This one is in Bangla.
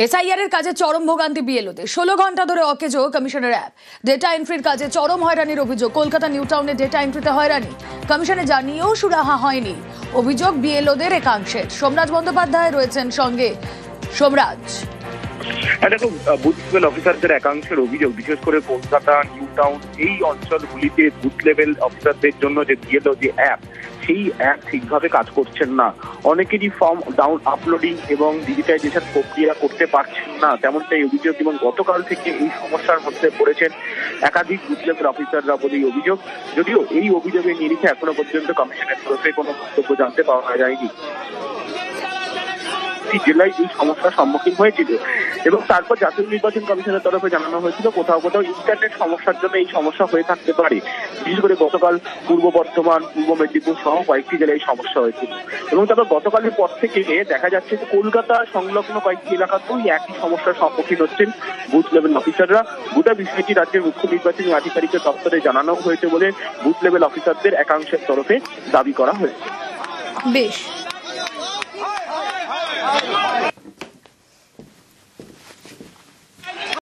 এসআইআর এর কাজে চরম ভোগান্তি বিএলওদের 16 ঘন্টা ধরে অকেজো কমিশনের অ্যাপ। ডেটা এন্ট্রির কাজে চরম হয়রানির অভিযোগ। কলকাতা নিউ টাউনে ডেটা এন্ট্রিতে হয়রানি, কমিশনে জানিয়েও সুরাহা হয়নি। অভিযোগ বিএলওদের একাংশের। সোমরাজ বন্দ্যোপাধ্যায় রয়েছেন সঙ্গে। সোমরাজ, দেখো, বুথ লেভেল অফিসারদের একাংশের অভিযোগ, বিশেষ করে কলকাতা নিউ টাউন এই অঞ্চলগুলিতে বুথ লেভেল অফিসারদের জন্য যে বিএলও যে অ্যাপ, সেই অ্যাপ ঠিকভাবে কাজ করছেন না। অনেকেরই ফর্ম ডাউন আপলোডিং এবং ডিজিটাইজেশন প্রক্রিয়া করতে পারছেন না, তেমনটাই অভিযোগ। এবং গতকাল থেকে এই সমস্যার মধ্যে পড়েছেন একাধিক বুথ লেভেল অফিসাররা বলেই অভিযোগ। যদিও এই অভিযোগের নিরিখে এখনো পর্যন্ত কমিশনের তরফে কোনো বক্তব্য জানতে পাওয়া যায়নি। জেলায় এই সমস্যার সম্মুখীন হয়েছিল এবং তারপর জাতীয় নির্বাচন কমিশনের তরফে জানানো হয়েছিল কোথাও কোথাও ইন্টারনেট সমস্যার জন্য এই সমস্যা হয়ে থাকতে পারে। বিশেষ করে গতকাল পূর্ব বর্ধমান, পূর্ব মেদিনীপুর সহ কয়েকটি জেলায় সমস্যা হয়েছিল এবং তারপর গতকালের পর থেকে দেখা যাচ্ছে যে কলকাতা সংলগ্ন কয়েকটি এলাকাতেও একই সমস্যার সম্মুখীন হচ্ছেন বুথ লেভেল অফিসাররা। গোটা বিষয়টি রাজ্যের মুখ্য নির্বাচনী আধিকারিকের দপ্তরে জানানো হয়েছে বলে বুথ লেভেল অফিসারদের একাংশের তরফে দাবি করা হয়েছে। বেশ।